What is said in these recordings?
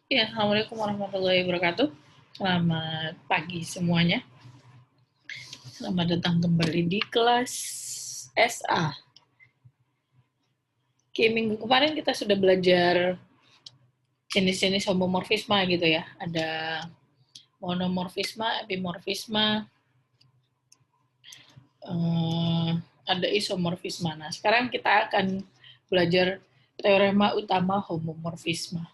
Ya, Assalamualaikum warahmatullahi wabarakatuh. Selamat pagi semuanya. Selamat datang kembali di kelas SA. Oke, minggu kemarin kita sudah belajar jenis-jenis homomorfisma gitu ya. Ada monomorfisma, epimorfisma, ada isomorfisma. Nah, sekarang kita akan belajar teorema utama homomorfisma.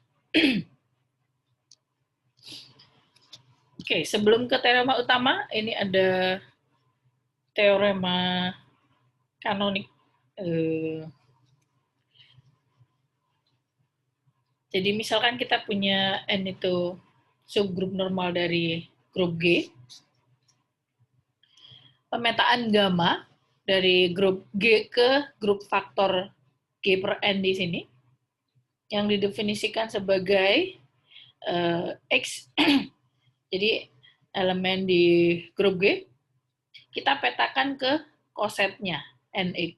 Oke, sebelum ke teorema utama, ini ada teorema kanonik. Jadi misalkan kita punya N itu subgrup normal dari grup G, pemetaan gamma dari grup G ke grup faktor G per N di sini, yang didefinisikan sebagai X, jadi elemen di grup G, kita petakan ke kosetnya, NX.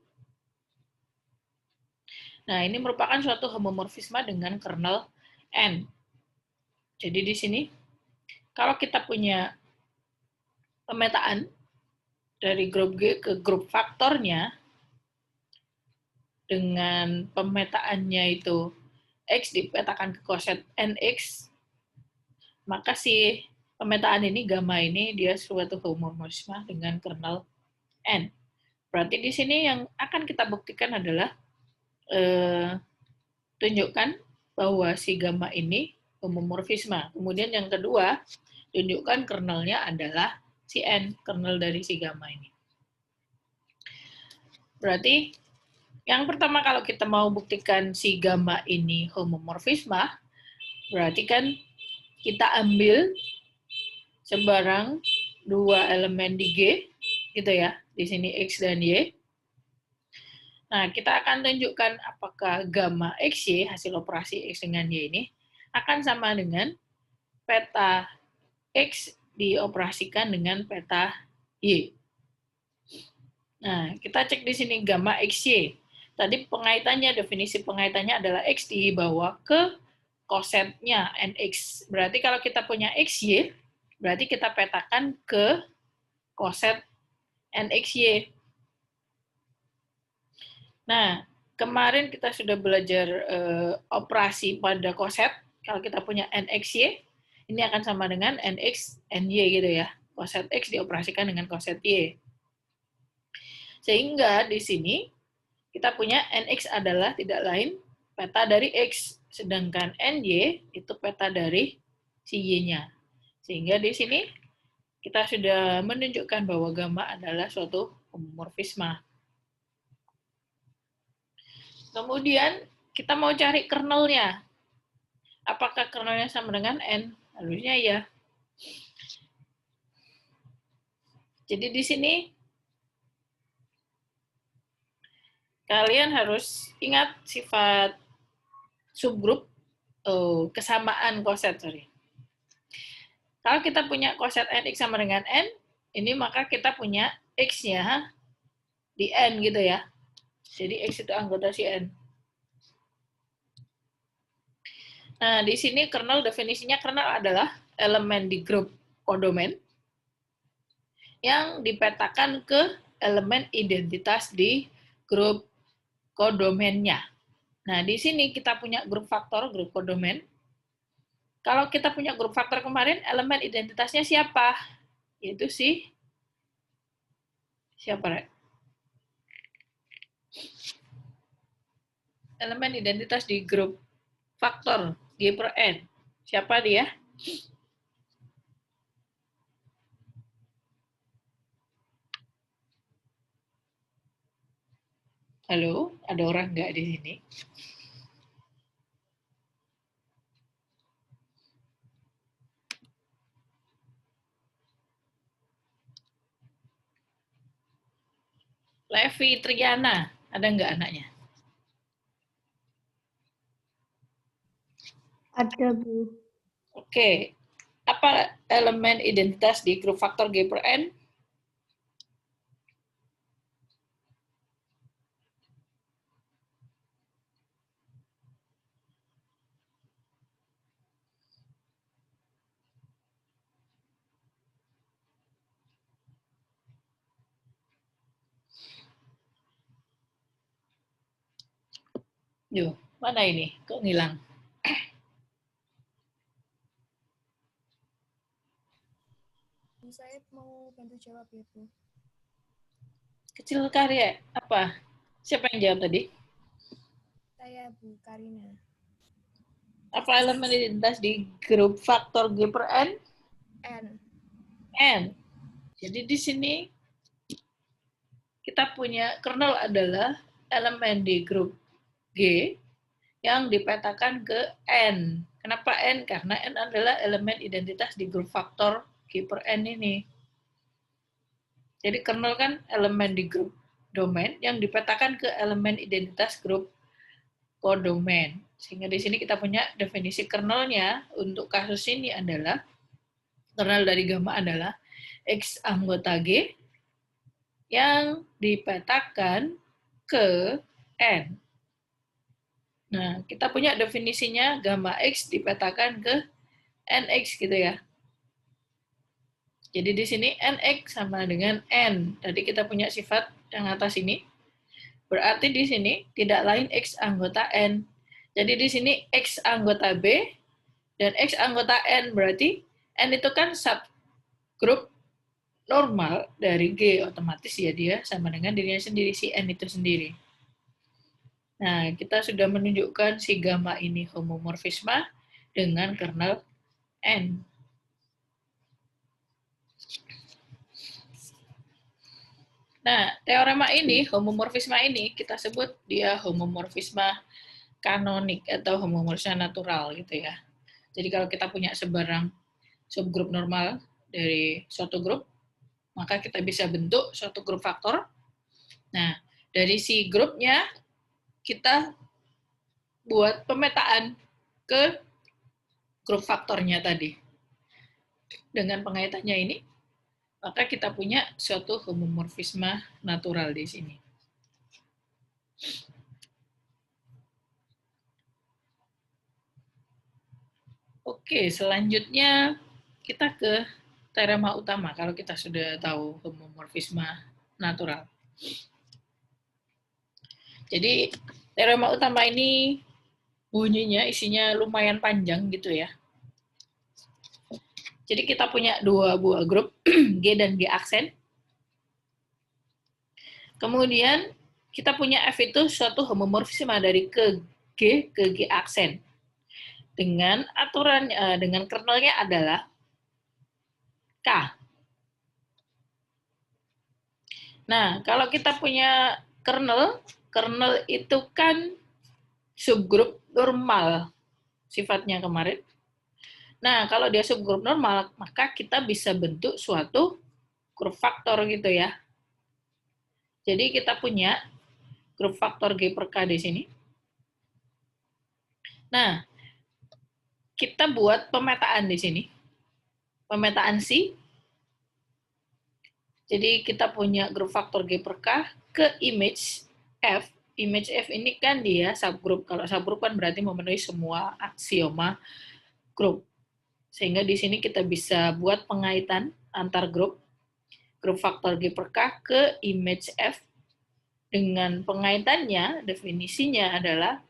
Nah, ini merupakan suatu homomorfisme dengan kernel N. Jadi di sini, kalau kita punya pemetaan dari grup G ke grup faktornya, dengan pemetaannya itu X dipetakan ke koset NX, maka si pemetaan ini, gamma ini, dia suatu homomorfisme dengan kernel N. Berarti di sini yang akan kita buktikan adalah tunjukkan bahwa si gamma ini homomorfisme. Kemudian yang kedua, tunjukkan kernelnya adalah si N, kernel dari si gamma ini. Berarti yang pertama, kalau kita mau buktikan si gamma ini homomorfisme, berarti kan kita ambil sebarang dua elemen di G, gitu ya, di sini X dan Y. Nah, kita akan tunjukkan apakah gamma XY, hasil operasi X dengan Y ini, akan sama dengan peta X dioperasikan dengan peta Y. Nah, kita cek di sini gamma XY. Tadi pengaitannya, definisi pengaitannya adalah X dibawa ke kosetnya NX. Berarti kalau kita punya XY, berarti kita petakan ke koset NXY. Nah, kemarin kita sudah belajar operasi pada koset. Kalau kita punya NXY, ini akan sama dengan NX, NY gitu ya. Koset X dioperasikan dengan koset Y. Sehingga di sini kita punya NX adalah tidak lain peta dari X, sedangkan NY itu peta dari si Y-nya. Sehingga di sini kita sudah menunjukkan bahwa gamma adalah suatu homomorfisme. Kemudian kita mau cari kernelnya. Apakah kernelnya sama dengan N? Harusnya ya. Jadi di sini kalian harus ingat sifat subgrup kesamaan koset. Kalau kita punya koset NX sama dengan N, ini maka kita punya X-nya di N gitu ya. Jadi X itu anggota si N. Nah, di sini kernel, definisinya kernel adalah elemen di grup kodomen yang dipetakan ke elemen identitas di grup kodomennya. Nah, di sini kita punya grup faktor, grup kodomen. Kalau kita punya grup faktor kemarin, elemen identitasnya siapa? Yaitu siapa, Rek? Elemen identitas di grup faktor G per N. Siapa dia? Halo, ada orang nggak di sini? Levi Triana, ada nggak anaknya? Ada, Bu. Oke, apa elemen identitas di grup faktor G per N? Yuk, mana ini? Kok ngilang? Saya mau bantu jawab ya, Bu. Kecil karya apa? Siapa yang jawab tadi? Saya Bu Karina. Apa elemen identitas di grup faktor G per N? N. N. Jadi di sini kita punya kernel adalah elemen di grup G yang dipetakan ke N. Kenapa N? Karena N adalah elemen identitas di grup faktor G per N ini. Jadi kernel kan elemen di grup domain yang dipetakan ke elemen identitas grup kodomain. Sehingga di sini kita punya definisi kernelnya untuk kasus ini adalah kernel dari gamma adalah X anggota G yang dipetakan ke N. Nah, kita punya definisinya gamma X dipetakan ke NX gitu ya. Jadi di sini NX sama dengan N. Tadi kita punya sifat yang atas ini. Berarti di sini tidak lain X anggota N. Jadi di sini X anggota B dan X anggota N, berarti N itu kan subgrup normal dari G, otomatis ya dia sama dengan dirinya sendiri, si N itu sendiri. Nah, kita sudah menunjukkan si gamma ini homomorfisme dengan kernel N. Nah, teorema ini, homomorfisme ini, kita sebut dia homomorfisme kanonik atau homomorfisme natural gitu ya. Jadi kalau kita punya sebarang subgrup normal dari suatu grup, maka kita bisa bentuk suatu grup faktor. Nah, dari si grupnya kita buat pemetaan ke grup faktornya tadi. Dengan pengaitannya ini, maka kita punya suatu homomorfisme natural di sini. Oke, selanjutnya kita ke teorema utama kalau kita sudah tahu homomorfisme natural. Jadi teorema utama ini bunyinya isinya lumayan panjang gitu ya. Jadi kita punya dua buah grup G dan G aksen. Kemudian kita punya F itu suatu homomorfisme dari ke G aksen. Dengan aturan dengan kernelnya adalah K. Nah, kalau kita punya kernel itu kan subgrup normal sifatnya kemarin. Nah, kalau dia subgrup normal, maka kita bisa bentuk suatu grup faktor gitu ya. Jadi kita punya grup faktor G per K di sini. Nah, kita buat pemetaan di sini. Pemetaan C. Jadi kita punya grup faktor G per K ke image F. Image F ini kan dia subgrup. Kalau subgrup kan berarti memenuhi semua aksioma grup. Sehingga di sini kita bisa buat pengaitan antar grup faktor G per K ke image F. Dengan pengaitannya, definisinya adalah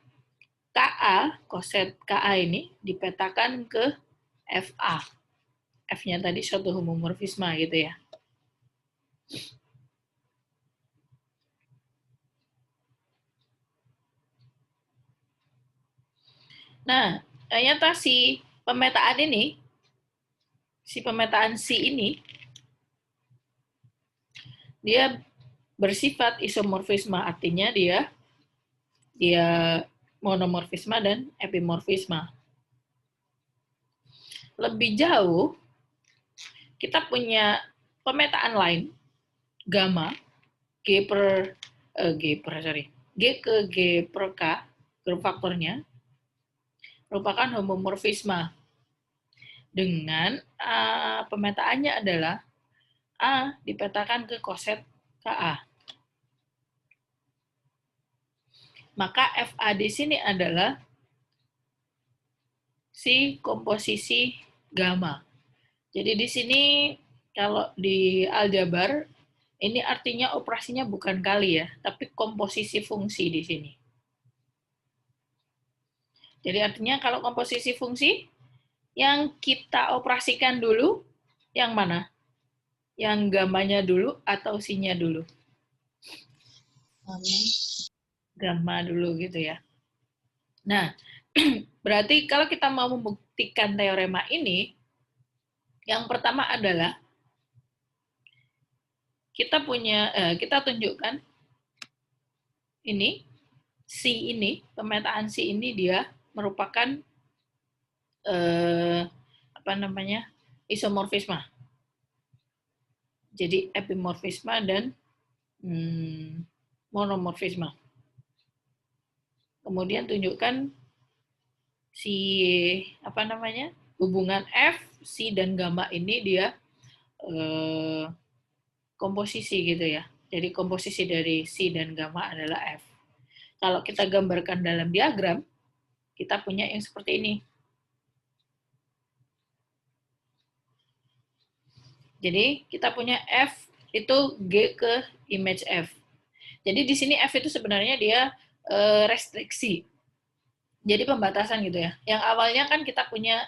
KA, koset KA ini dipetakan ke FA. F-nya tadi suatu homomorfisme gitu ya. Nah, ternyata si pemetaan ini, si pemetaan C ini, dia bersifat isomorfisme, artinya dia monomorfisme dan epimorfisme. Lebih jauh, kita punya pemetaan lain, gamma, G ke G per K, grup faktornya, merupakan homomorfisme. Dengan pemetaannya adalah A dipetakan ke koset KA. Maka FA di sini adalah si komposisi gamma. Jadi di sini kalau di aljabar ini artinya operasinya bukan kali ya, tapi komposisi fungsi di sini. Jadi artinya kalau komposisi fungsi, yang kita operasikan dulu, yang mana? Yang gamanya dulu atau si-nya dulu? Gamma dulu gitu ya. Nah, berarti kalau kita mau membuktikan teorema ini, yang pertama adalah kita tunjukkan ini, si ini, pemetaan si ini dia merupakan isomorfisme. Jadi epimorfisme dan monomorfisme. Kemudian tunjukkan si hubungan F, C dan gamma ini dia komposisi gitu ya. Jadi komposisi dari C dan gamma adalah F. Kalau kita gambarkan dalam diagram, kita punya yang seperti ini. Jadi kita punya F itu G ke image F. Jadi di sini F itu sebenarnya dia restriksi. Jadi pembatasan gitu ya. Yang awalnya kan kita punya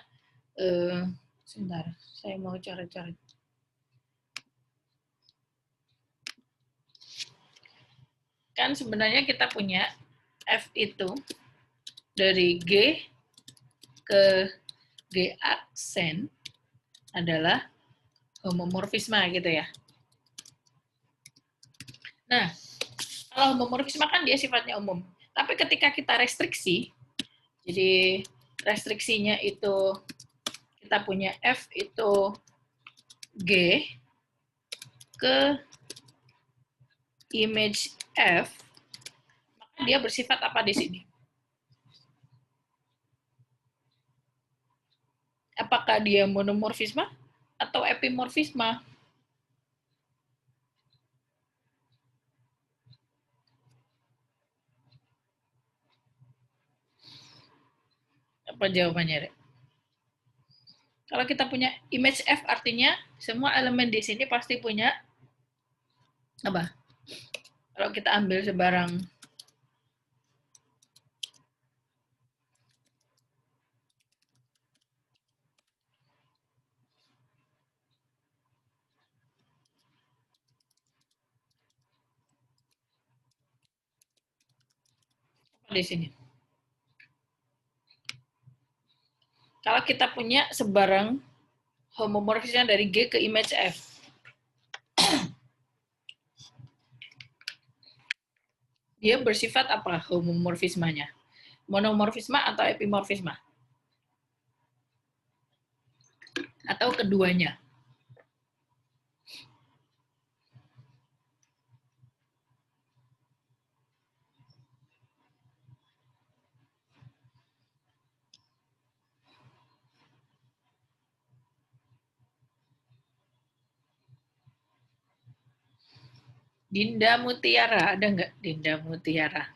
sebentar, saya mau cari-cari. Kan sebenarnya kita punya F itu dari G ke G aksen adalah homomorfisme gitu ya. Nah, kalau homomorfisme kan dia sifatnya umum. Tapi ketika kita restriksi, jadi restriksinya itu kita punya F itu G ke image F, maka dia bersifat apa di sini? Apakah dia monomorfisme atau epimorfisme? Apa jawabannya, Rek? Kalau kita punya image F artinya semua elemen di sini pasti punya apa? Kalau kita ambil sebarang apa di sini? Kalau kita punya sebarang homomorfisnya dari G ke image F, dia bersifat apa homomorfismenya? Monomorfisme atau epimorfisme? Atau keduanya? Dinda Mutiara, ada nggak Dinda Mutiara?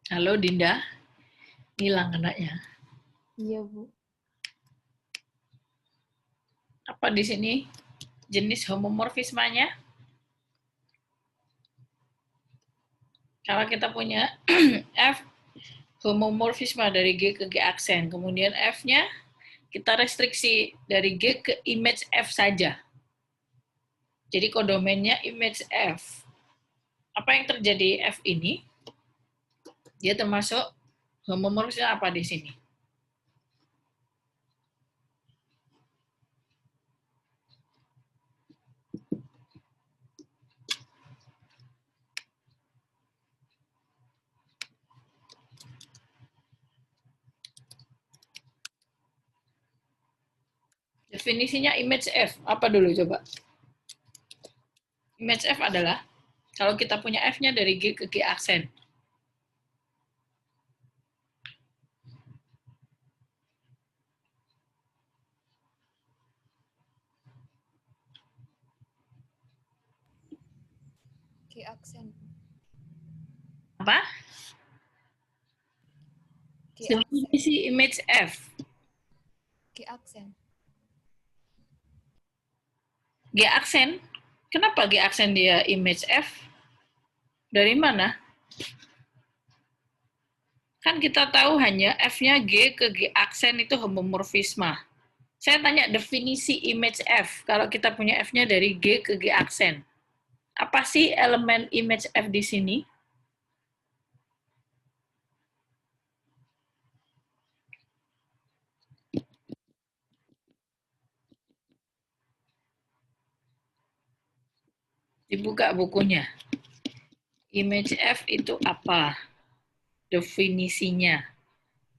Halo Dinda, hilang anaknya. Iya, Bu. Apa di sini jenis homomorfismenya? Kalau kita punya F homomorfisme dari G ke G aksen, kemudian F-nya kita restriksi dari G ke image F saja. Jadi kodomennya image F. Apa yang terjadi F ini? Dia termasuk homomorfisme apa di sini? Definisinya image F, apa dulu coba? Image F adalah, kalau kita punya F-nya dari G ke G aksen. G aksen. Apa? Definisi image F. G aksen. G aksen. Kenapa G aksen dia image F? Dari mana? Kan kita tahu hanya F-nya G ke G aksen itu homomorfisme. Saya tanya definisi image F. Kalau kita punya F-nya dari G ke G aksen. Apa sih elemen image F di sini? Dibuka bukunya. Image F itu apa? Definisinya.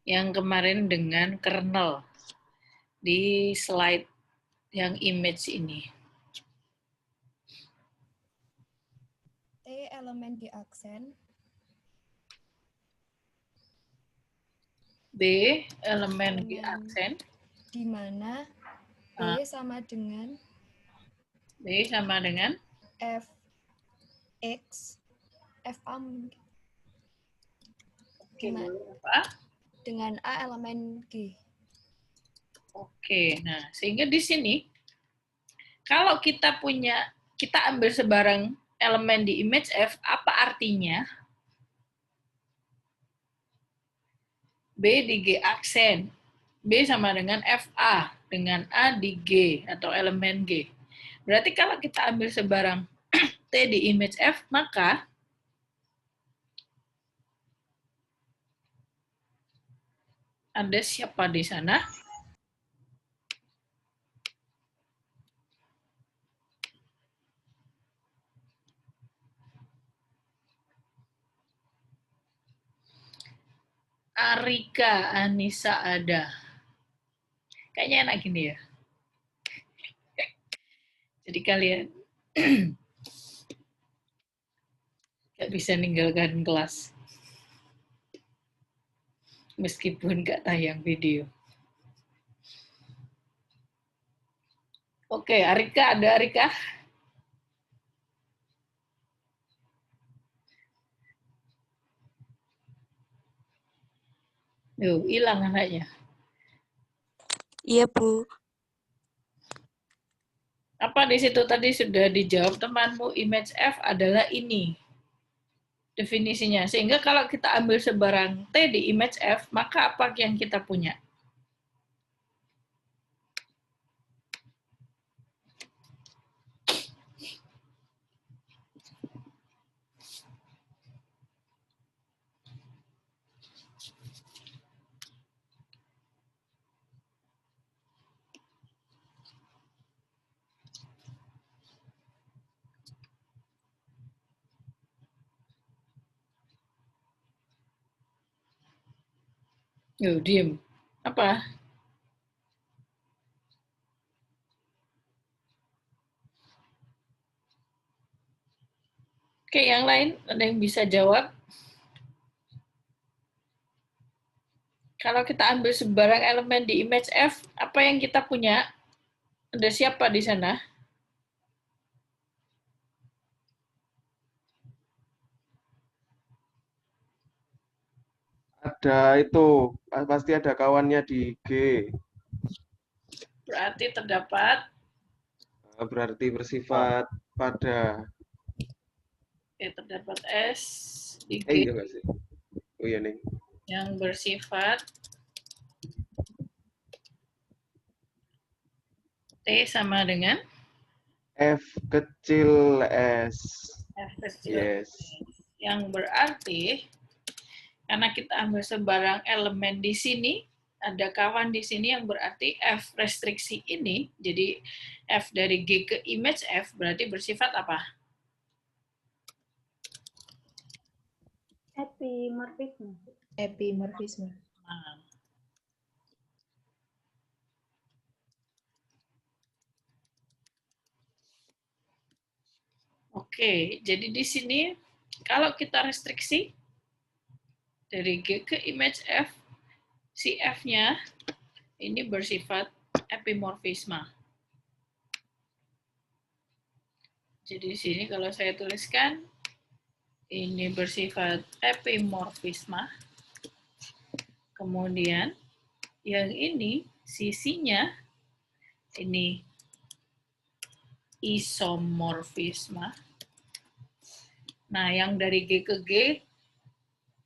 Yang kemarin dengan kernel. Di slide yang image ini. T elemen G aksen. B elemen G aksen. Di mana B sama dengan B sama dengan F X F A mungkin. Oke, apa? Dengan A elemen G. Oke, nah sehingga di sini kalau kita ambil sebarang elemen di image F, apa artinya? B di G aksen. B sama dengan FA, dengan A di G, atau elemen G. Berarti kalau kita ambil sebarang T di image F, maka ada siapa di sana? Arika Anissa ada. Kayaknya enak gini ya. Jadi kalian nggak bisa ninggalkan kelas. Meskipun nggak tayang video. Oke, Arika, ada Arika? Yuh, hilang anaknya. Iya, Bu. Apa di situ tadi sudah dijawab temanmu, image F adalah ini definisinya. Sehingga kalau kita ambil sebarang T di image F, maka apa yang kita punya? Yuh, diem. Apa? Oke, yang lain ada yang bisa jawab? Kalau kita ambil sebarang elemen di image F, apa yang kita punya? Ada siapa di sana? Ada itu, pasti ada kawannya di G. Berarti terdapat Berarti bersifat pada. terdapat S di G Iya nggak sih? Oh iya nih. yang bersifat T sama dengan F kecil S. F kecil. Yes. Yang berarti karena kita ambil sebarang elemen di sini, ada kawan di sini yang berarti F restriksi ini, jadi F dari G ke image F berarti bersifat apa? Epimorfisme. Epimorfisme. Nah. Oke, jadi di sini kalau kita restriksi dari G ke image F, si F-nya ini bersifat epimorfisme. Jadi di sini kalau saya tuliskan, ini bersifat epimorfisme. Kemudian yang ini sisinya ini isomorfisme. Nah, yang dari G ke G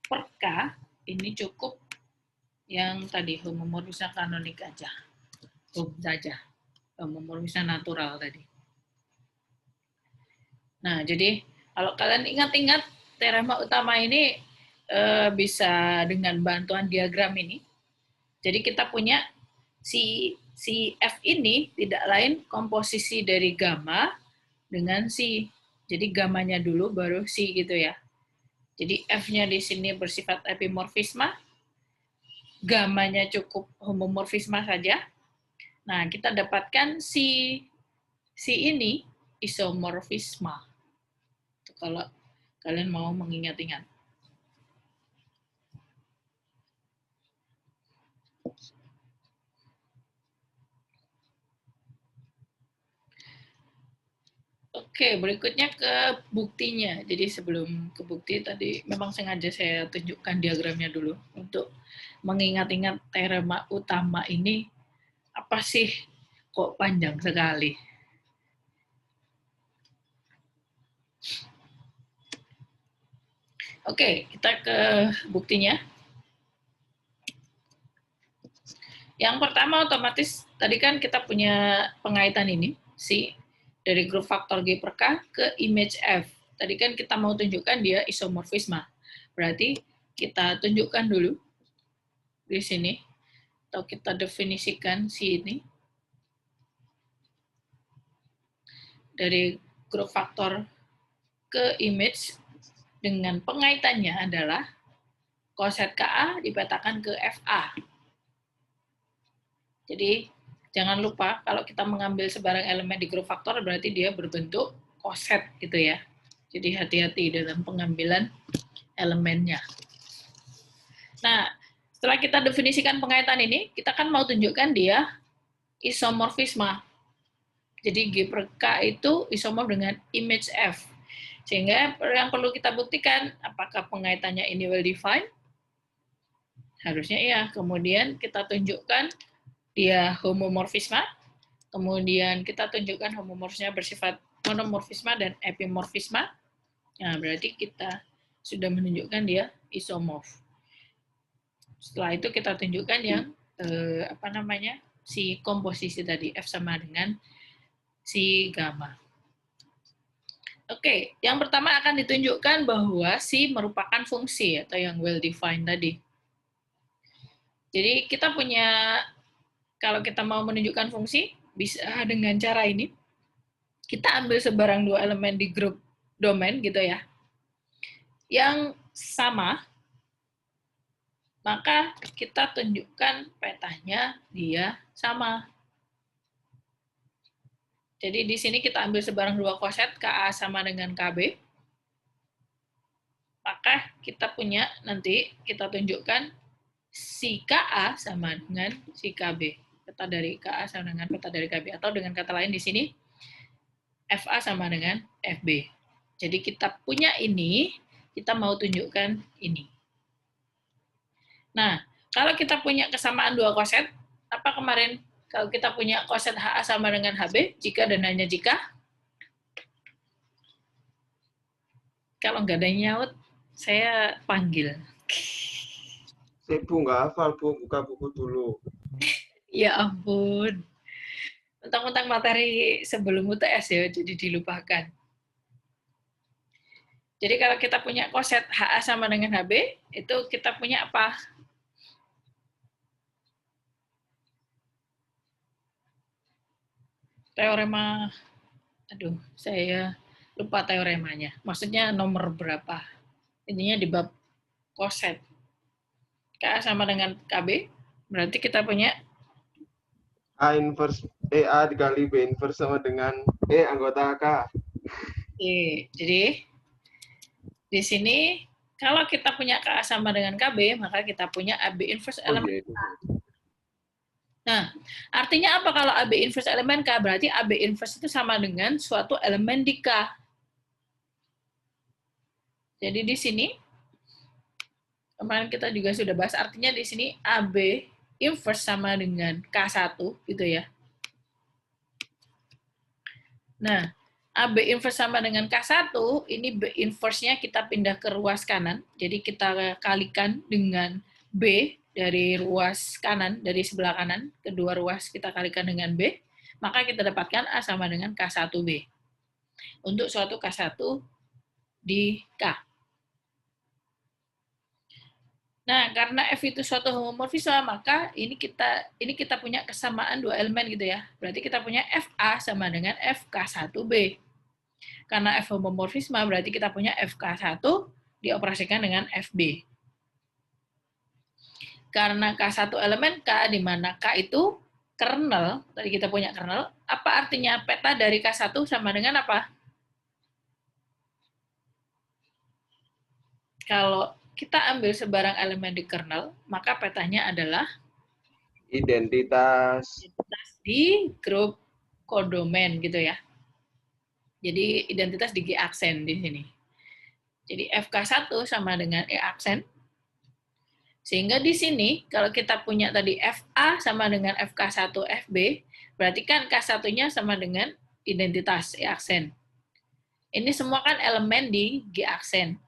per K ini cukup yang tadi homomorfisme kanonik aja. Saja. Homomorfisme natural tadi. Nah, jadi kalau kalian ingat-ingat teorema utama ini bisa dengan bantuan diagram ini. Jadi kita punya si F ini tidak lain komposisi dari gamma dengan si. Jadi gammanya dulu baru si gitu ya. Jadi F-nya di sini bersifat epimorfisme, gammanya cukup homomorfisme saja. Nah, kita dapatkan si ini isomorfisme. Kalau kalian mau mengingat-ingat. Oke, berikutnya ke buktinya. Jadi sebelum ke bukti tadi memang sengaja saya tunjukkan diagramnya dulu untuk mengingat-ingat teorema utama ini apa sih kok panjang sekali. Oke, kita ke buktinya. Yang pertama otomatis tadi kan kita punya pengaitan ini, si dari grup faktor G per K ke image F. Tadi kan kita mau tunjukkan dia isomorfisme. Berarti kita tunjukkan dulu di sini, atau kita definisikan si ini. Dari grup faktor ke image dengan pengaitannya adalah koset KA dipetakan ke FA. Jadi jangan lupa kalau kita mengambil sebarang elemen di grup faktor berarti dia berbentuk koset gitu ya. Jadi hati-hati dalam pengambilan elemennya. Nah, setelah kita definisikan pengaitan ini, kita kan mau tunjukkan dia isomorfisme. Jadi G per K itu isomorf dengan image F. Sehingga yang perlu kita buktikan, apakah pengaitannya ini well defined? Harusnya iya. Kemudian kita tunjukkan dia homomorfisme. Kemudian kita tunjukkan homomorfisme bersifat monomorfisme dan epimorfisme. Nah, berarti kita sudah menunjukkan dia isomorf. Setelah itu kita tunjukkan yang si komposisi tadi F sama dengan si gamma. Oke, yang pertama akan ditunjukkan bahwa si merupakan fungsi atau yang well defined tadi. Jadi kita punya, kalau kita mau menunjukkan fungsi bisa dengan cara ini. Kita ambil sebarang dua elemen di grup domain gitu ya. Yang sama, maka kita tunjukkan petanya dia sama. Jadi di sini kita ambil sebarang dua koset, KA sama dengan KB. Maka kita punya, nanti kita tunjukkan si KA sama dengan si KB. Peta dari KA sama dengan peta dari KB. Atau dengan kata lain di sini, FA sama dengan FB. Jadi kita punya ini, kita mau tunjukkan ini. Nah, kalau kita punya kesamaan dua koset, apa kemarin kalau kita punya koset HA sama dengan HB, jika dan hanya jika? Kalau nggak ada yang nyaut, saya panggil. Bu nggak hafal, Bu. Buka buku dulu. Ya ampun. Mentang-mentang materi sebelum UTS ya, jadi dilupakan. Jadi kalau kita punya koset HA sama dengan HB, itu kita punya apa? Teorema, aduh, saya lupa teoremanya. Maksudnya nomor berapa? Intinya di bab koset. KA sama dengan KB, berarti kita punya A inverse A dikali B inverse sama dengan anggota K. Oke, jadi di sini kalau kita punya KA sama dengan KB, maka kita punya AB inverse elemen K. Nah, artinya apa kalau AB inverse elemen K? Berarti AB inverse itu sama dengan suatu elemen di K. Jadi di sini, kemarin kita juga sudah bahas, artinya di sini AB inverse sama dengan K1, gitu ya. Nah, AB inverse sama dengan K1, ini B inverse-nya kita pindah ke ruas kanan. Jadi kita kalikan dengan B dari ruas kanan, dari sebelah kanan, kedua ruas kita kalikan dengan B, maka kita dapatkan A sama dengan K1B. Untuk suatu K1 di K. Nah, karena F itu suatu homomorfisme, maka ini kita punya kesamaan dua elemen gitu ya. Berarti kita punya FA sama dengan FK1B. Karena F homomorfisme berarti kita punya FK1 dioperasikan dengan FB. Karena K1 elemen K, di mana K itu kernel, tadi kita punya kernel, apa artinya peta dari K1 sama dengan apa? Kalau kita ambil sebarang elemen di kernel, maka petanya adalah Identitas di grup kodomen gitu ya. Jadi identitas di G aksen di sini. Jadi FK1 sama dengan E aksen. Sehingga di sini kalau kita punya tadi FA sama dengan FK1 FB, berarti kan K1-nya sama dengan identitas E aksen. Ini semua kan elemen di G aksen.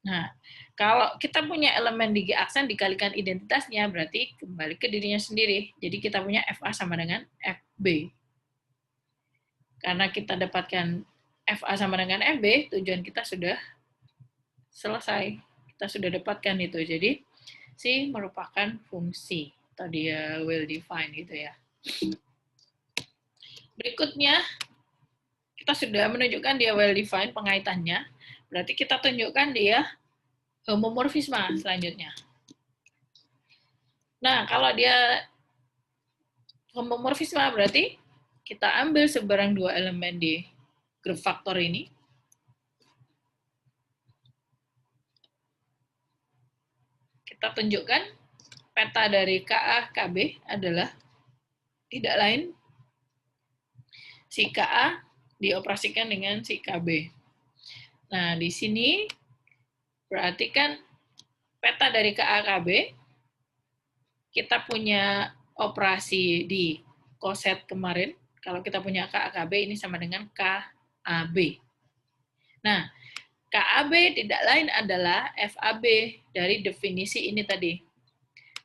Nah, kalau kita punya elemen di G aksen dikalikan identitasnya, berarti kembali ke dirinya sendiri. Jadi kita punya FA sama dengan FB. Karena kita dapatkan FA sama dengan FB, tujuan kita sudah selesai. Kita sudah dapatkan itu. Jadi, C merupakan fungsi. Atau dia well defined gitu ya. Berikutnya, kita sudah menunjukkan dia well defined pengaitannya. Berarti kita tunjukkan dia homomorfisme selanjutnya. Nah, kalau dia homomorfisme berarti kita ambil sebarang dua elemen di grup faktor ini. Kita tunjukkan peta dari KA, KB adalah tidak lain si KA dioperasikan dengan si KB. Nah, di sini berarti kan peta dari KA, KB, kita punya operasi di koset kemarin. Kalau kita punya KA, KB ini sama dengan KAB. Nah, KAB tidak lain adalah FAB dari definisi ini tadi.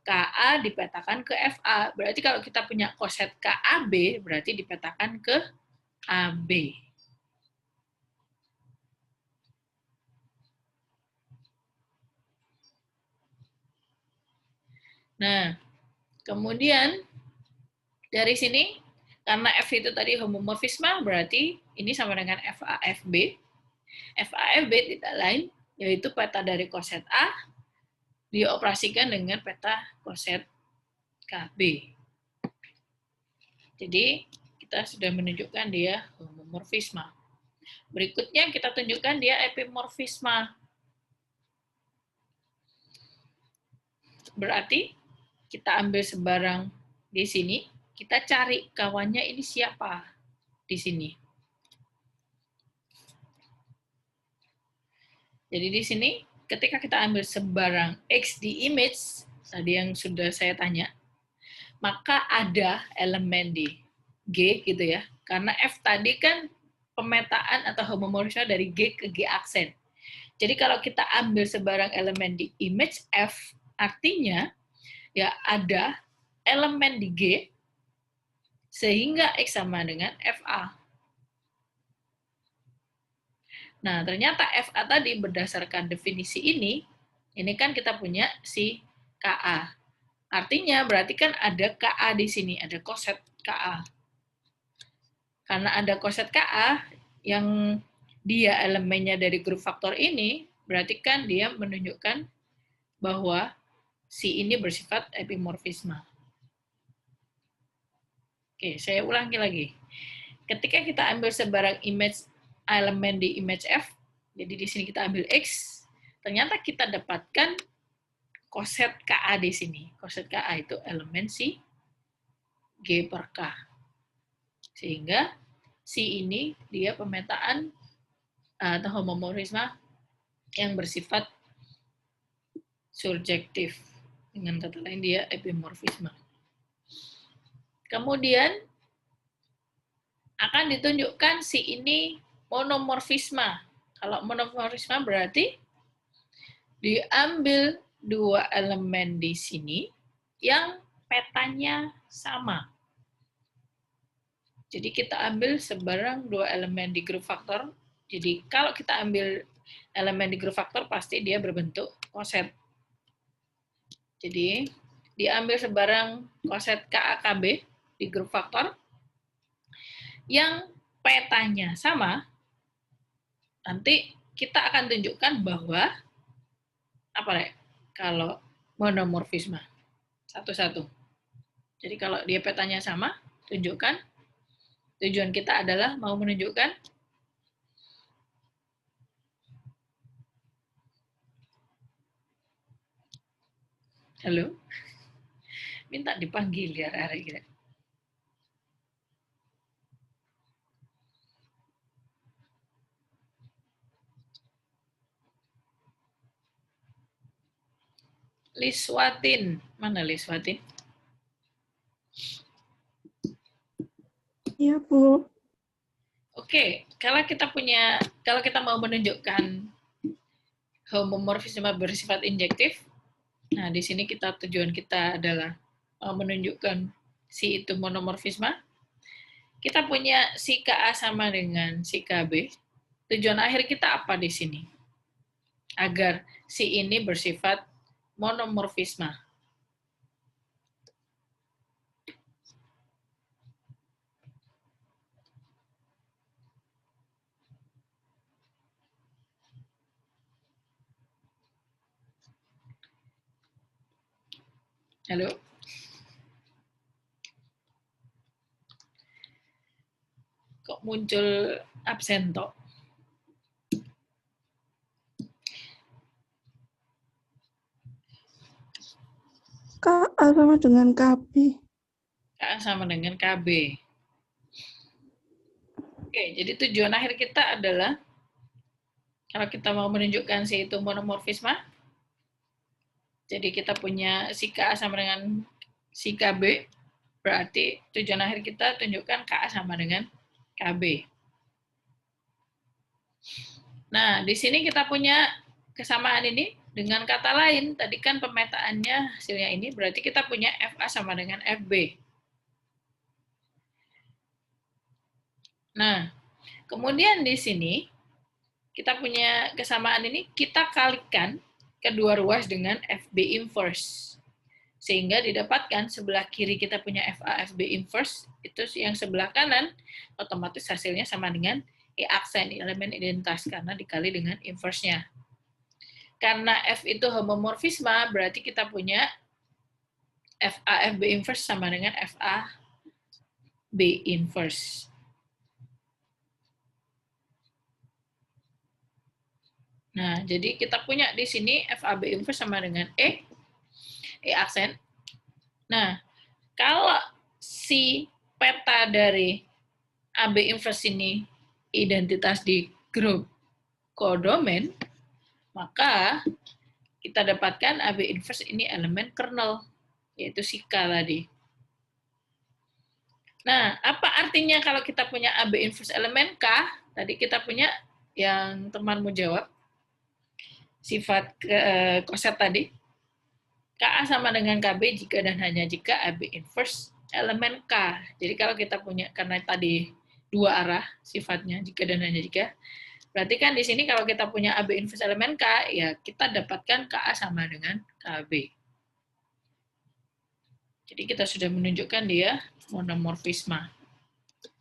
KA dipetakan ke FA. Berarti kalau kita punya koset KAB, berarti dipetakan ke AB. Nah, kemudian dari sini, karena F itu tadi homomorfisme, berarti ini sama dengan FAFB. FAFB tidak lain, yaitu peta dari koset A, dioperasikan dengan peta koset KB. Jadi, kita sudah menunjukkan dia homomorfisme. Berikutnya kita tunjukkan dia epimorfisme. Berarti kita ambil sebarang di sini, kita cari kawannya ini siapa di sini. Jadi di sini ketika kita ambil sebarang X di image, tadi yang sudah saya tanya, maka ada elemen di G gitu ya. Karena F tadi kan pemetaan atau homomorfisme dari G ke G aksen. Jadi kalau kita ambil sebarang elemen di image F, artinya ya ada elemen di G sehingga X sama dengan FA. Nah, ternyata FA tadi berdasarkan definisi ini kan kita punya si KA. Artinya berarti kan ada KA di sini, ada koset KA. Karena ada koset KA yang dia elemennya dari grup faktor ini, berarti kan dia menunjukkan bahwa si ini bersifat epimorfisme. Oke, saya ulangi lagi. Ketika kita ambil sebarang image elemen di image F, jadi di sini kita ambil X, ternyata kita dapatkan koset KA di sini. Koset KA itu elemen si G per K. Sehingga si ini dia pemetaan atau homomorfisme yang bersifat surjektif. Dengan kata lain dia epimorfisme. Kemudian akan ditunjukkan si ini monomorfisma. Kalau monomorfisma berarti diambil dua elemen di sini yang petanya sama. Jadi kita ambil sebarang dua elemen di grup faktor. Jadi kalau kita ambil elemen di grup faktor pasti dia berbentuk koset. Jadi diambil sebarang koset KAKB di grup faktor yang petanya sama, nanti kita akan tunjukkan bahwa apa ya? Kalau monomorfisme satu-satu. Jadi kalau dia petanya sama, tunjukkan. Tujuan kita adalah mau menunjukkan halo, minta dipanggil ya hari ini. Liswatin. Mana Liswatin? Iya, Bu. Oke, kalau kita mau menunjukkan homomorfisme bersifat injektif, nah di sini tujuan kita adalah menunjukkan si itu monomorfisme. Kita punya si KA sama dengan si KB. Tujuan akhir kita apa di sini? Agar si ini bersifat monomorfisme. Halo? Kok muncul absen toh? KA sama dengan KB. KA sama dengan KB. Oke, jadi tujuan akhir kita adalah kalau kita mau menunjukkan si itu monomorfisme, jadi kita punya si KA sama dengan si KB, berarti tujuan akhir kita tunjukkan KA sama dengan KB. Nah, di sini kita punya kesamaan ini dengan kata lain. Tadi kan pemetaannya hasilnya ini, berarti kita punya FA sama dengan FB. Nah, kemudian di sini kita punya kesamaan ini, kita kalikan kedua ruas dengan FB inverse. Sehingga didapatkan sebelah kiri kita punya FA, FB inverse, itu yang sebelah kanan, otomatis hasilnya sama dengan E aksen, elemen identitas, karena dikali dengan inverse-nya. Karena F itu homomorfisme, berarti kita punya FA, FB inverse sama dengan FA, B inverse. Nah, jadi kita punya di sini FAB inverse sama dengan E aksen. Nah, kalau si peta dari AB inverse ini identitas di grup kodomen, maka kita dapatkan AB inverse ini elemen kernel, yaitu si K tadi. Nah, apa artinya kalau kita punya AB inverse elemen K? Tadi kita punya yang temanmu jawab, sifat koset tadi, KA sama dengan KB jika dan hanya jika AB inverse elemen K. Jadi kalau kita punya, karena tadi dua arah sifatnya, jika dan hanya jika, berarti kan di sini kalau kita punya AB inverse elemen K, ya kita dapatkan KA sama dengan KB. Jadi kita sudah menunjukkan dia monomorfisme.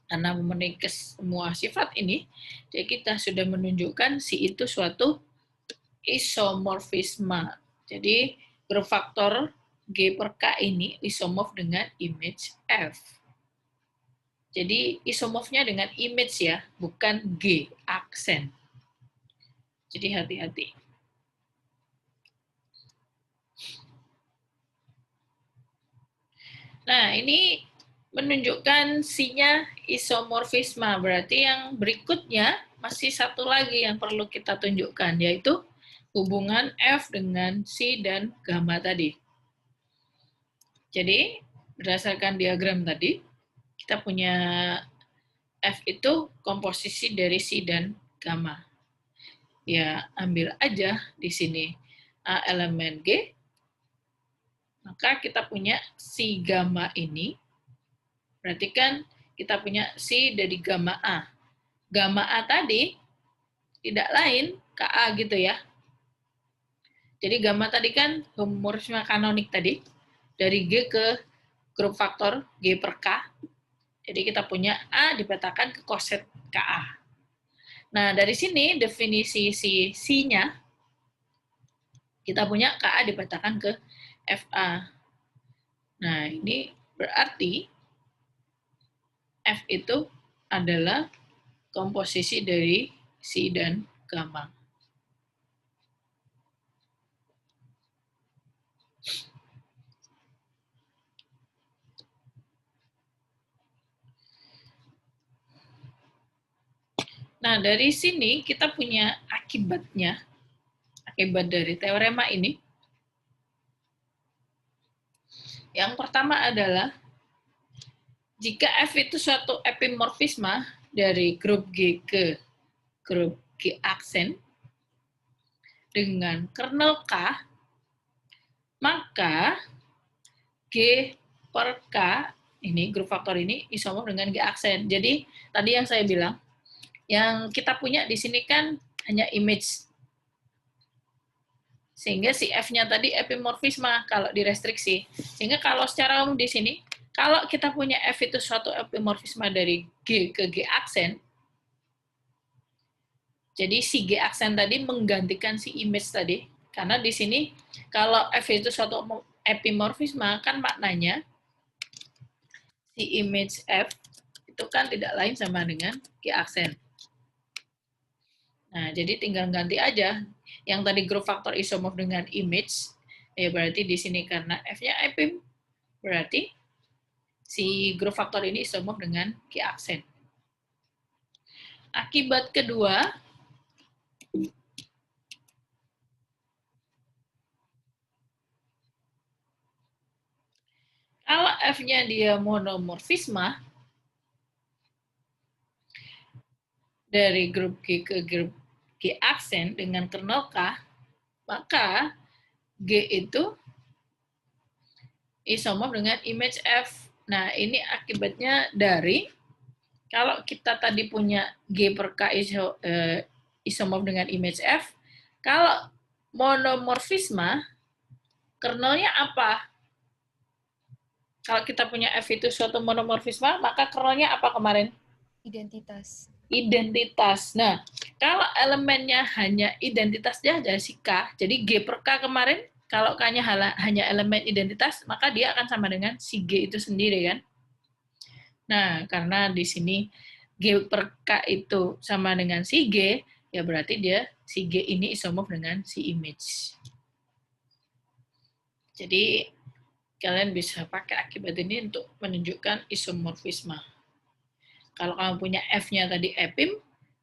Karena memenuhi semua sifat ini, jadi kita sudah menunjukkan si itu suatu isomorfisme. Jadi grup faktor G per K ini isomorf dengan image F. Jadi isomorfnya dengan image ya, bukan G, aksen. Jadi hati-hati. Nah, ini menunjukkan sinya isomorfisme. Berarti yang berikutnya masih satu lagi yang perlu kita tunjukkan, yaitu hubungan F dengan C dan gamma tadi. Jadi, berdasarkan diagram tadi, kita punya F itu komposisi dari Si dan gamma. Ya, ambil aja di sini A elemen G, maka kita punya Si gamma ini, berarti kan kita punya Si dari gamma A. Gamma A tadi tidak lain Ka gitu ya. Jadi gamma tadi kan homomorfisme kanonik tadi, dari G ke grup faktor G per K. Jadi kita punya A dipetakan ke koset Ka. Nah, dari sini definisi si Si-nya, kita punya Ka dipetakan ke Fa. Nah, ini berarti F itu adalah komposisi dari Si dan gamma. Nah, dari sini kita punya akibatnya, akibat dari teorema ini. Yang pertama adalah, jika F itu suatu epimorfisme dari grup G ke grup G aksen dengan kernel K, maka G per K, ini grup faktor ini isomorf dengan G aksen. Jadi, tadi yang saya bilang, yang kita punya di sini kan hanya image. Sehingga si F-nya tadi epimorfisme kalau direstriksi. Sehingga kalau secara umum di sini, kalau kita punya F itu suatu epimorfisme dari G ke G aksen, jadi si G aksen tadi menggantikan si image tadi. Karena di sini, kalau F itu suatu epimorfisme, kan maknanya si image F itu kan tidak lain sama dengan G aksen. Nah, jadi tinggal ganti aja. Yang tadi grup faktor isomorf dengan image, ya berarti di sini karena F-nya epim, berarti si grup faktor ini isomorf dengan G aksen. Akibat kedua, kalau F-nya dia monomorfisme dari grup G ke grup G aksen dengan kernel K, maka G itu isomorf dengan image F. Nah, ini akibatnya dari, kalau kita tadi punya G per K isomorf dengan image F, kalau monomorfisme, kernelnya apa? Kalau kita punya F itu suatu monomorfisme, maka kernelnya apa kemarin? Identitas. Identitas. Nah, kalau elemennya hanya identitas saja si K, jadi G per K kemarin, kalau K-nya hanya elemen identitas, maka dia akan sama dengan si G itu sendiri kan. Nah, karena di sini G per K itu sama dengan si G, ya berarti dia si G ini isomorf dengan si image. Jadi, kalian bisa pakai akibat ini untuk menunjukkan isomorfisme. Kalau kamu punya F-nya tadi epim,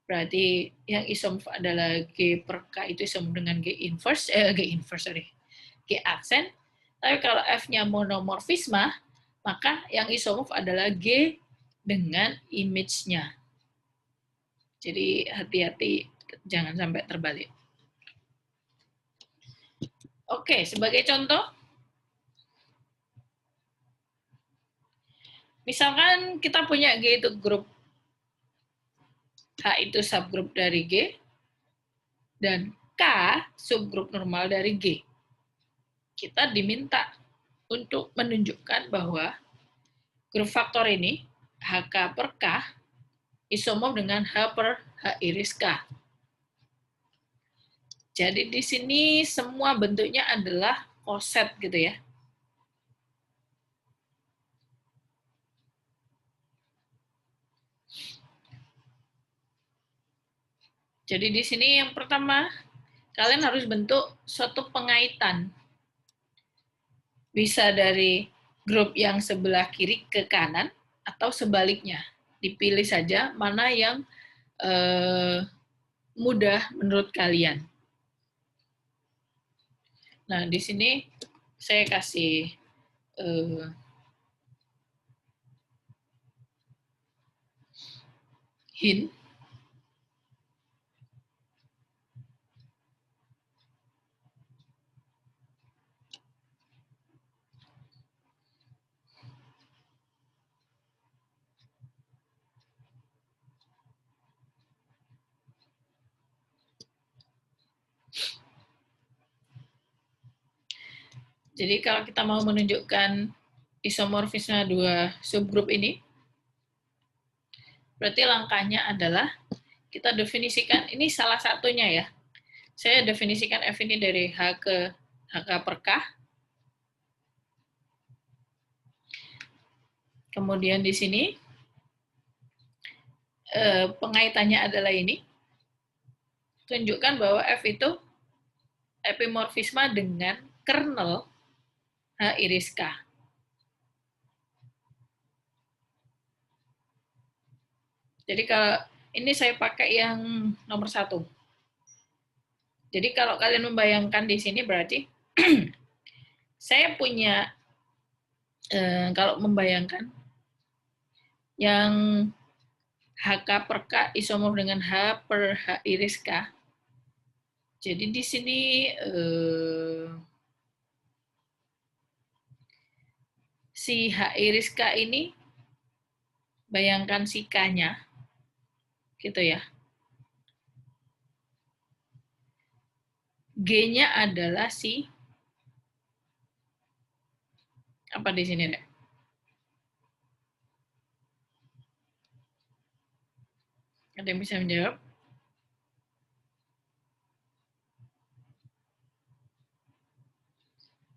berarti yang isomorf adalah G per K itu isomorf dengan G aksen. Tapi kalau F-nya monomorfisme, maka yang isomorf adalah G dengan image-nya. Jadi hati-hati, jangan sampai terbalik. Oke, sebagai contoh, misalkan kita punya G itu grup, H itu subgrup dari G, dan K subgrup normal dari G. Kita diminta untuk menunjukkan bahwa grup faktor ini, HK per K, isomorf dengan H per H iris K. Jadi di sini semua bentuknya adalah koset gitu ya. Jadi di sini yang pertama, kalian harus bentuk suatu pengaitan. Bisa dari grup yang sebelah kiri ke kanan, atau sebaliknya. Dipilih saja mana yang mudah menurut kalian. Nah, di sini saya kasih hint. Jadi kalau kita mau menunjukkan isomorfisme dua subgrup ini, berarti langkahnya adalah kita definisikan, ini salah satunya ya. Saya definisikan F ini dari H ke HK per K. Kemudian di sini pengaitannya adalah ini. Tunjukkan bahwa F itu epimorfisme dengan kernel H iris K. Jadi kalau ini saya pakai yang nomor 1. Jadi kalau kalian membayangkan di sini berarti saya punya, kalau membayangkan yang HK per K isomorf dengan H per H iris K. Jadi di sini si H iris K ini, bayangkan si K-nya, gitu ya. G-nya adalah si, apa di sini, Rek? Ada yang bisa menjawab?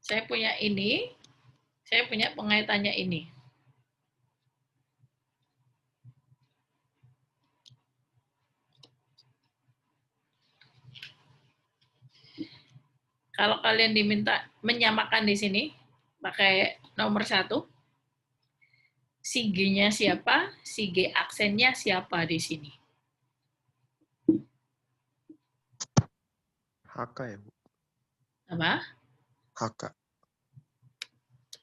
Saya punya ini, saya punya pengaitannya ini. Kalau kalian diminta menyamakan di sini, pakai nomor 1, si G-nya siapa, si G aksennya siapa di sini. HK ya, Bu? Apa? HK.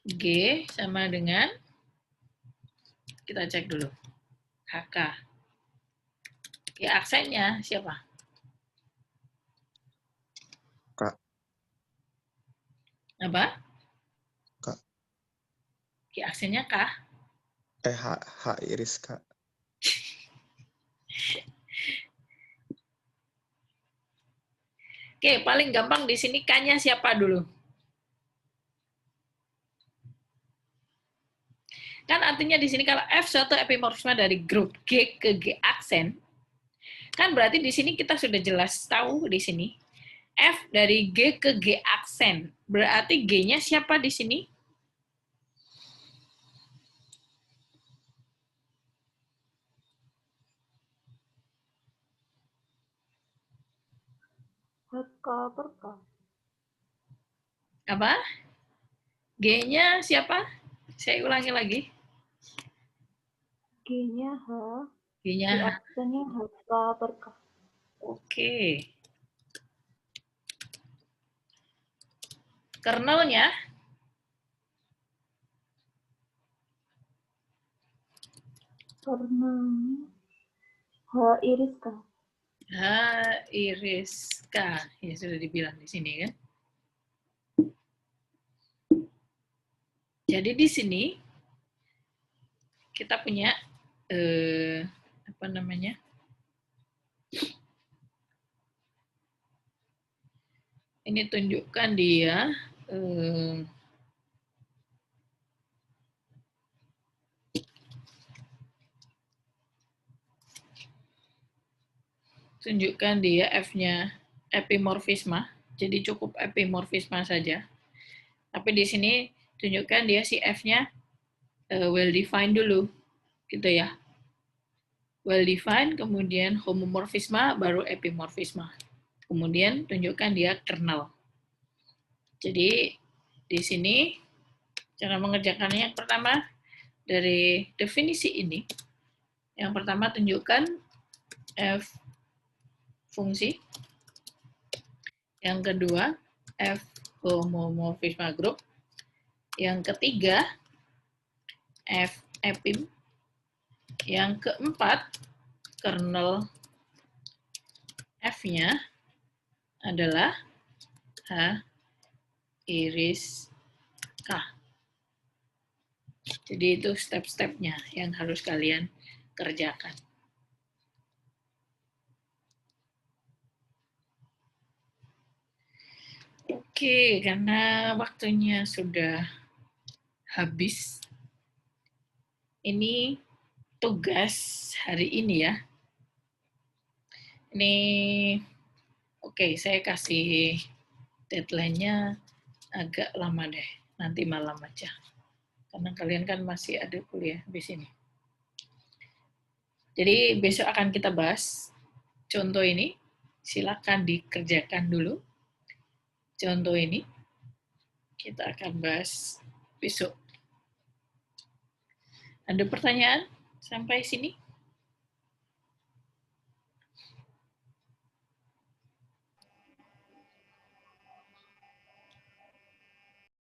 G sama dengan, kita cek dulu, HK. G aksennya siapa? K. Apa? K. G aksennya K. H iris K. Oke, paling gampang di sini K-nya siapa dulu? Kan artinya di sini kalau F suatu epimorfisme dari grup G ke G aksen, kan berarti di sini kita sudah jelas tahu di sini F dari G ke G aksen. Berarti G-nya siapa di sini? HK per K. Apa? G-nya siapa? Saya ulangi lagi. G-nya H. G-nya G H. aksennya HK per K. Oke. Kernelnya Kernelnya H iris K. H iris K. Ya sudah dibilang di sini kan. Jadi di sini kita punya apa namanya? Ini tunjukkan dia tunjukkan dia F-nya epimorfisme. Jadi cukup epimorfisme saja. Tapi di sini tunjukkan dia si F-nya well defined dulu, gitu ya. Well defined, kemudian homomorfisme, baru epimorfisme. Kemudian tunjukkan dia kernel. Jadi di sini cara mengerjakannya yang pertama dari definisi ini. Yang pertama tunjukkan F fungsi. Yang kedua F homomorfisme grup. Yang ketiga F epim. Yang keempat kernel F-nya adalah H iris K. Jadi itu step-stepnya yang harus kalian kerjakan. Oke, karena waktunya sudah habis, ini tugas hari ini ya. Ini, oke, saya kasih deadline-nya agak lama deh, nanti malam aja. Karena kalian kan masih ada kuliah di sini. Jadi besok akan kita bahas contoh ini, silakan dikerjakan dulu. Contoh ini kita akan bahas besok. Ada pertanyaan sampai sini?